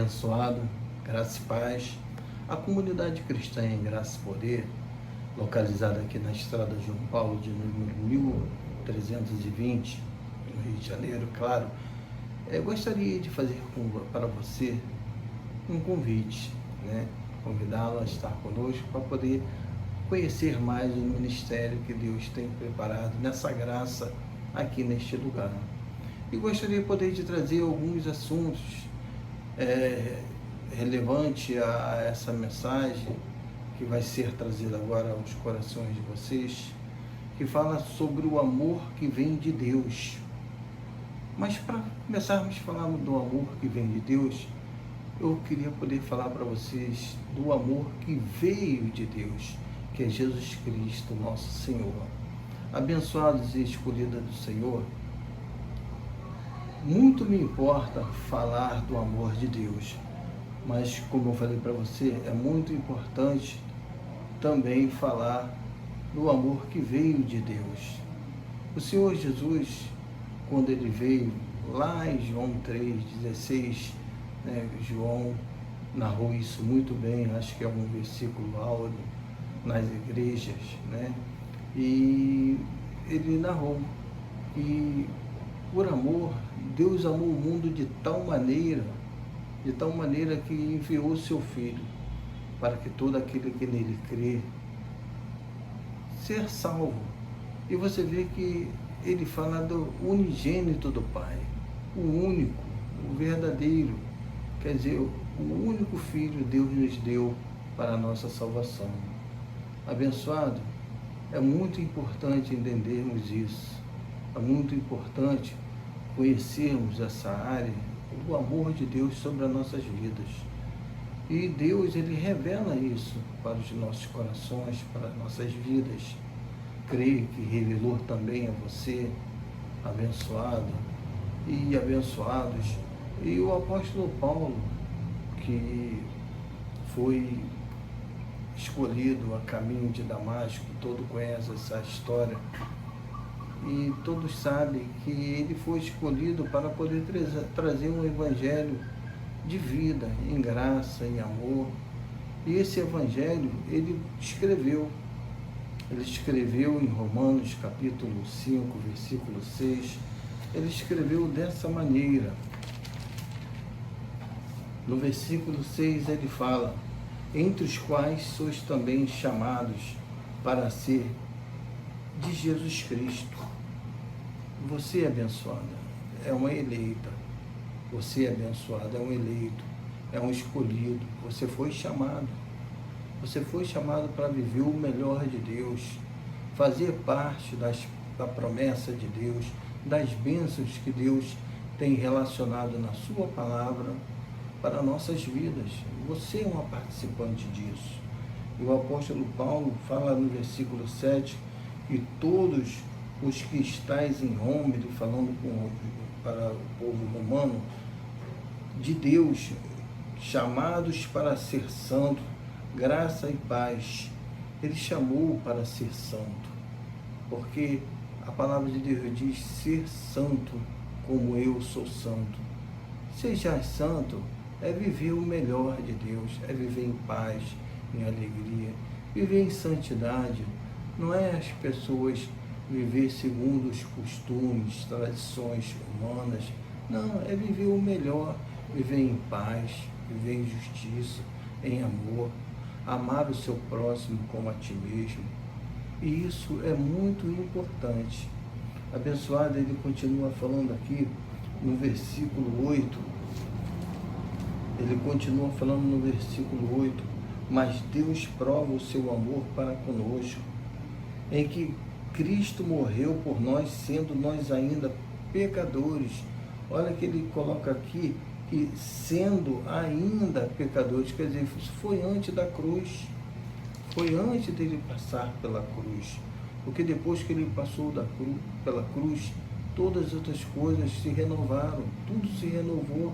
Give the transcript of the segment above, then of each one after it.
abençoado, graça e paz. A comunidade cristã em Graça e Poder, localizada aqui na estrada João Paulo, de número 1320, no Rio de Janeiro, claro, gostaria de fazer para você um convite, convidá-lo a estar conosco para poder conhecer mais o ministério que Deus tem preparado nessa graça aqui neste lugar. E gostaria de poder te trazer alguns assuntos relevante a essa mensagem que vai ser trazida agora aos corações de vocês, que fala sobre o amor que vem de Deus. Mas para começarmos a falar do amor que vem de Deus, eu queria poder falar para vocês do amor que veio de Deus, que é Jesus Cristo, nosso Senhor. Abençoados e escolhidos do Senhor, muito me importa falar do amor de Deus, mas como eu falei para você, é muito importante também falar do amor que veio de Deus. O Senhor Jesus, quando ele veio, lá em João 3,16, João narrou isso muito bem, acho que é um versículo áureo nas igrejas, e ele narrou que por amor, Deus amou o mundo de tal maneira que enviou o seu Filho, para que todo aquele que nele crê, ser salvo. E você vê que ele fala do unigênito do Pai, o único, o verdadeiro, quer dizer, o único Filho Deus nos deu para a nossa salvação. Abençoado, é muito importante entendermos isso. É muito importante conhecermos essa área, o amor de Deus sobre as nossas vidas. E Deus, ele revela isso para os nossos corações, para as nossas vidas. Creio que revelou também a você, abençoado e abençoados. E o apóstolo Paulo, que foi escolhido a caminho de Damasco, todo conhece essa história, e todos sabem que ele foi escolhido para poder trazer um evangelho de vida, em graça, em amor. E esse evangelho ele escreveu em Romanos capítulo 5, versículo 6, ele escreveu dessa maneira. No versículo 6 ele fala: entre os quais sois também chamados para ser de Jesus Cristo. Você é abençoada, é uma eleita. Você é abençoado, é um eleito, é um escolhido. Você foi chamado. Você foi chamado para viver o melhor de Deus, fazer parte da promessa de Deus, das bênçãos que Deus tem relacionado na sua palavra para nossas vidas. Você é uma participante disso. E o apóstolo Paulo fala no versículo 7 que todos os que estáis em Roma, ele falando para o povo romano, de Deus, chamados para ser santo, graça e paz. Ele chamou para ser santo, porque a palavra de Deus diz: ser santo como eu sou santo. Seja santo é viver o melhor de Deus, é viver em paz, em alegria, viver em santidade. Não é as pessoas viver segundo os costumes, tradições humanas. Não, é viver o melhor, viver em paz, viver em justiça, em amor, amar o seu próximo como a ti mesmo. E isso é muito importante. Abençoado, ele continua falando aqui no versículo 8. Ele continua falando no versículo 8: mas Deus prova o seu amor para conosco, em que Cristo morreu por nós, sendo nós ainda pecadores. Olha que ele coloca aqui que sendo ainda pecadores, quer dizer, foi antes da cruz, foi antes dele passar pela cruz, porque depois que ele passou pela cruz, todas as outras coisas se renovaram, tudo se renovou.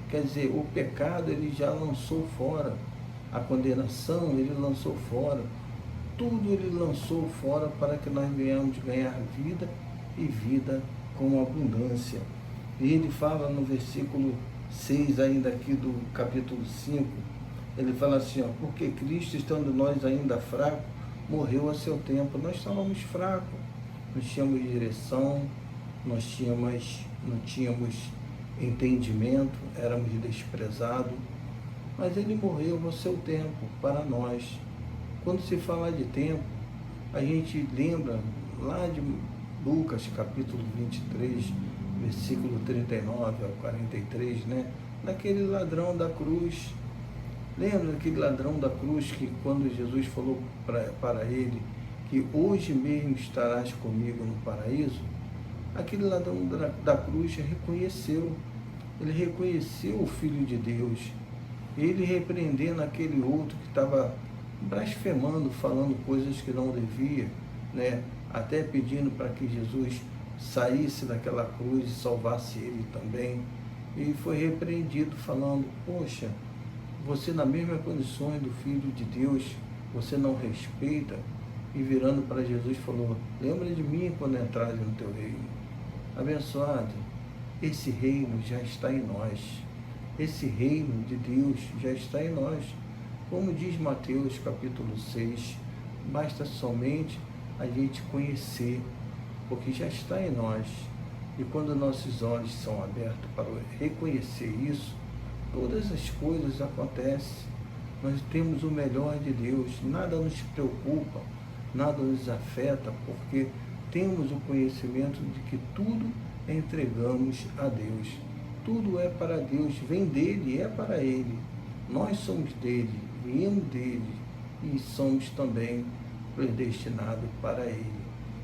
Quer dizer, o pecado ele já lançou fora, a condenação ele lançou fora, tudo ele lançou fora para que nós venhamos ganhar vida e vida com abundância. E ele fala no versículo 6, ainda aqui do capítulo 5, ele fala assim, ó, porque Cristo, estando nós ainda fracos, morreu a seu tempo. Nós estávamos fracos, não tínhamos direção, não tínhamos entendimento, éramos desprezados, mas ele morreu ao seu tempo para nós. Quando se fala de tempo, a gente lembra lá de Lucas capítulo 23, versículo 39 ao 43, né? Daquele ladrão da cruz. Lembra daquele ladrão da cruz que quando Jesus falou para ele que hoje mesmo estarás comigo no paraíso? Aquele ladrão da cruz reconheceu, ele reconheceu o Filho de Deus, ele repreendendo aquele outro que estava blasfemando, falando coisas que não devia, né? Até pedindo para que Jesus saísse daquela cruz e salvasse ele também. E foi repreendido falando, poxa, você na mesma condições do Filho de Deus, você não respeita? E virando para Jesus falou, lembra de mim quando entrares no teu reino. Abençoado, esse reino já está em nós. Esse reino de Deus já está em nós. Como diz Mateus capítulo 6, basta somente a gente conhecer, porque já está em nós. E quando nossos olhos são abertos para reconhecer isso, todas as coisas acontecem. Nós temos o melhor de Deus, nada nos preocupa, nada nos afeta, porque temos o conhecimento de que tudo entregamos a Deus. Tudo é para Deus, vem dele, é para ele. Nós somos dele, viemos dele e somos também predestinados para ele.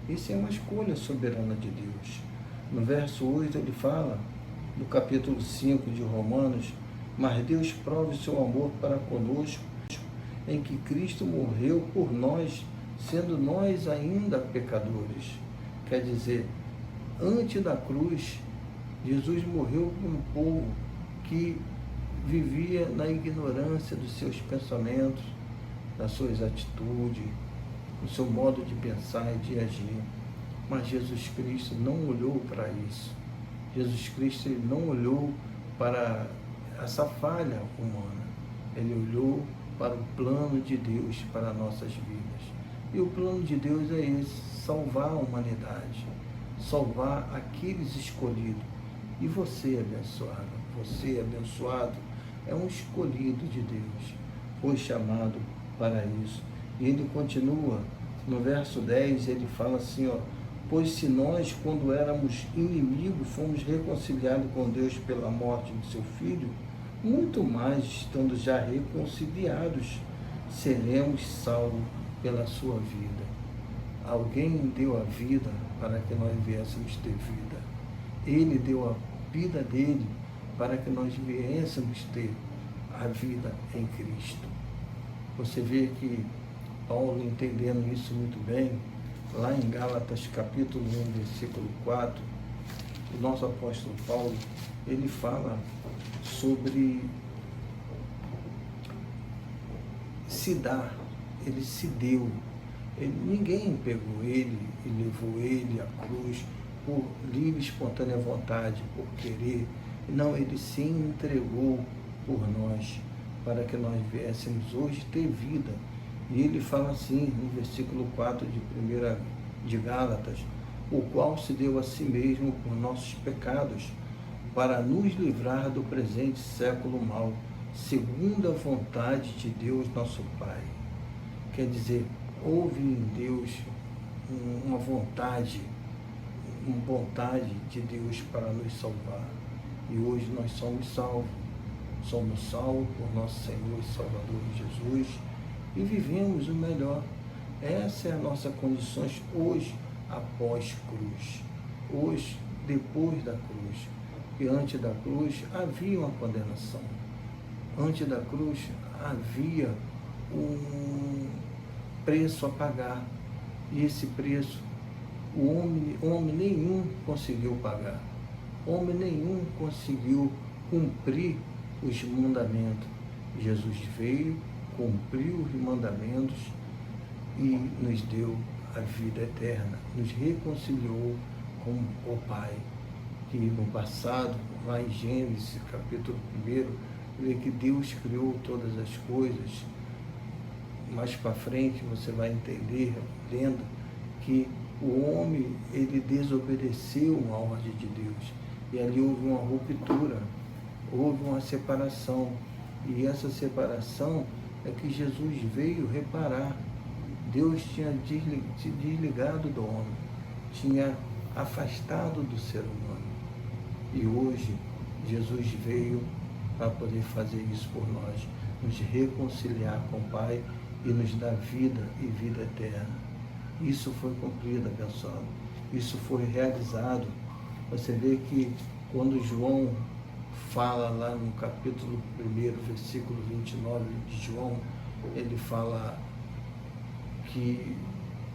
Isso é uma escolha soberana de Deus. No verso 8 ele fala, no capítulo 5 de Romanos, mas Deus prova o seu amor para conosco, em que Cristo morreu por nós, sendo nós ainda pecadores. Quer dizer, antes da cruz, Jesus morreu por um povo que vivia na ignorância dos seus pensamentos, das suas atitudes, do seu modo de pensar e de agir. Mas Jesus Cristo não olhou para isso. Jesus Cristo ele não olhou para essa falha humana. Ele olhou para o plano de Deus para nossas vidas. E o plano de Deus é esse, salvar a humanidade, salvar aqueles escolhidos. E você, abençoado, é um escolhido de Deus, foi chamado para isso. E ele continua, no verso 10, ele fala assim, ó, pois se nós, quando éramos inimigos, fomos reconciliados com Deus pela morte de seu Filho, muito mais, estando já reconciliados, seremos salvos pela sua vida. Alguém deu a vida para que nós viéssemos ter vida. Ele deu a vida dele para que nós viéssemos ter a vida em Cristo. Você vê que Paulo, entendendo isso muito bem, lá em Gálatas capítulo 1, versículo 4, o nosso apóstolo Paulo, ele fala sobre se dar, ele se deu. Ninguém pegou ele e levou ele à cruz por livre e espontânea vontade, por querer. Não, ele se entregou por nós, para que nós viéssemos hoje ter vida. E ele fala assim, no versículo 4 de Gálatas, o qual se deu a si mesmo por nossos pecados, para nos livrar do presente século mau, segundo a vontade de Deus nosso Pai. Quer dizer, houve em Deus uma vontade de Deus para nos salvar. E hoje nós somos salvos por nosso Senhor e Salvador Jesus, e vivemos o melhor. Essa é a nossa condição hoje, após cruz. Hoje, depois da cruz. E antes da cruz havia uma condenação. Antes da cruz havia um preço a pagar. E esse preço, homem nenhum conseguiu pagar. Homem nenhum conseguiu cumprir os mandamentos. Jesus veio, cumpriu os mandamentos e nos deu a vida eterna, nos reconciliou com o Pai. que no passado, lá em Gênesis, capítulo 1, vê que Deus criou todas as coisas. Mais para frente você vai entender, lendo, que o homem, ele desobedeceu a ordem de Deus. E ali houve uma ruptura, houve uma separação. E essa separação é que Jesus veio reparar. Deus tinha se desligado do homem, tinha afastado do ser humano. E hoje, Jesus veio para poder fazer isso por nós, nos reconciliar com o Pai e nos dar vida e vida eterna. Isso foi cumprido, abençoado. Isso foi realizado. Você vê que quando João fala lá no capítulo 1, versículo 29 de João, ele fala que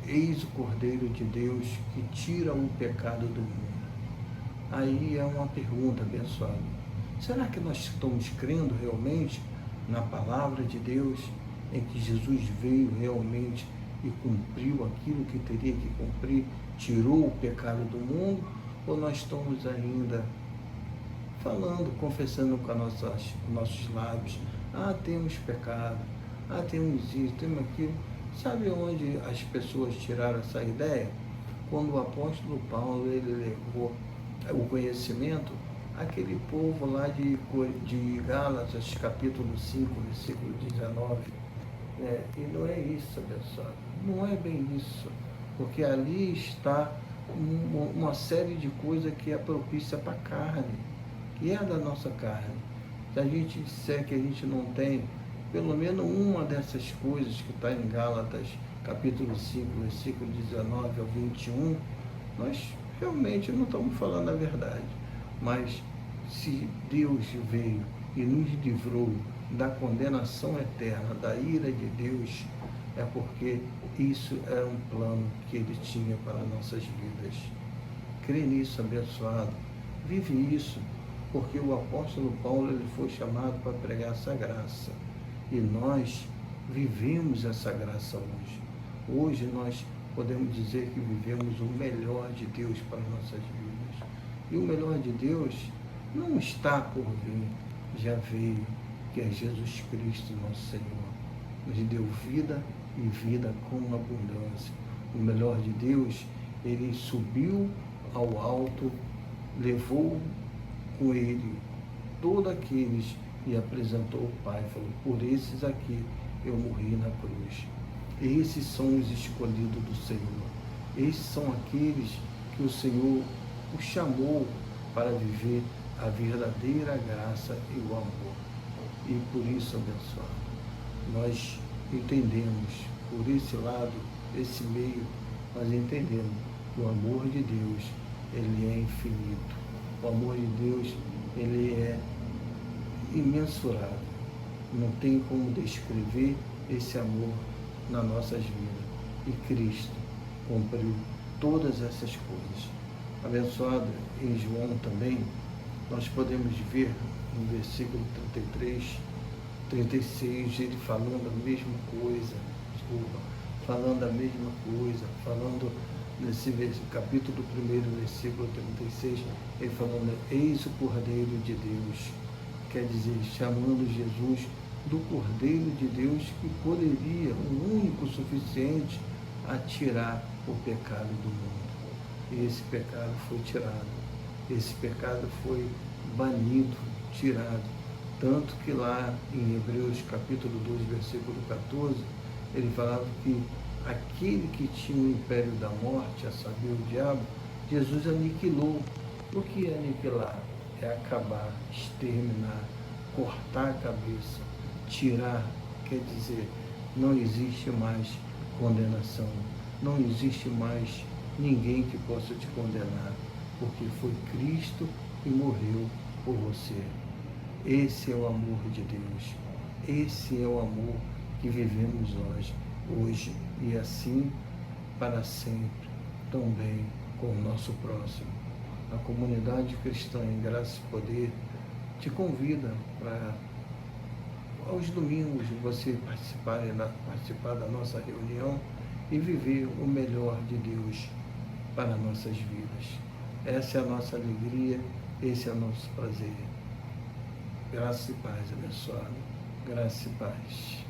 eis o Cordeiro de Deus que tira o pecado do mundo. Aí é uma pergunta, abençoado. Será que nós estamos crendo realmente na palavra de Deus, em que Jesus veio realmente e cumpriu aquilo que teria que cumprir, tirou o pecado do mundo, ou nós estamos ainda falando, confessando com nossos lábios, temos pecado, temos isso, temos aquilo. Sabe onde as pessoas tiraram essa ideia? Quando o apóstolo Paulo, ele levou o conhecimento àquele povo lá de Gálatas, capítulo 5, versículo 19. E não é isso, abençoado. Não é bem isso. Porque ali está uma série de coisas que é propícia para a carne, que é da nossa carne. Se a gente disser que a gente não tem pelo menos uma dessas coisas que está em Gálatas, capítulo 5, versículo 19 ao 21, nós realmente não estamos falando a verdade. Mas se Deus veio e nos livrou da condenação eterna, da ira de Deus, é porque isso era um plano que Ele tinha para nossas vidas. Crê nisso, abençoado. Vive isso, porque o apóstolo Paulo, ele foi chamado para pregar essa graça. E nós vivemos essa graça hoje. Hoje nós podemos dizer que vivemos o melhor de Deus para nossas vidas. E o melhor de Deus não está por vir, já veio, que é Jesus Cristo, nosso Senhor. Nos deu vida e vida com abundância. O melhor de Deus, Ele subiu ao alto, levou com Ele todos aqueles e apresentou o Pai. Falou, por esses aqui eu morri na cruz. Esses são os escolhidos do Senhor. Esses são aqueles que o Senhor o chamou para viver a verdadeira graça e o amor. E por isso, abençoado, nós entendemos, por esse lado, esse meio, nós entendemos que o amor de Deus, ele é infinito. O amor de Deus, ele é imensurável. Não tem como descrever esse amor nas nossas vidas. E Cristo cumpriu todas essas coisas. Abençoado, em João também, nós podemos ver no versículo 33, 36, ele falando a mesma coisa, falando a mesma coisa, falando nesse capítulo 1, versículo 36, ele falando, eis o Cordeiro de Deus, quer dizer, chamando Jesus do Cordeiro de Deus que poderia, o único suficiente, a tirar o pecado do mundo. E esse pecado foi tirado, esse pecado foi banido, tirado. Tanto que lá em Hebreus capítulo 12, versículo 14, ele falava que aquele que tinha o império da morte, a saber, o diabo, Jesus aniquilou. O que é aniquilar? É acabar, exterminar, cortar a cabeça, tirar, quer dizer, não existe mais condenação, não existe mais ninguém que possa te condenar, porque foi Cristo que morreu por você. Esse é o amor de Deus, esse é o amor que vivemos nós hoje e assim para sempre, também com o nosso próximo. A comunidade cristã em Graça e Poder te convida para, aos domingos, você participar da nossa reunião e viver o melhor de Deus para nossas vidas. Essa é a nossa alegria, esse é o nosso prazer. Graça e paz, abençoado. Graça e paz.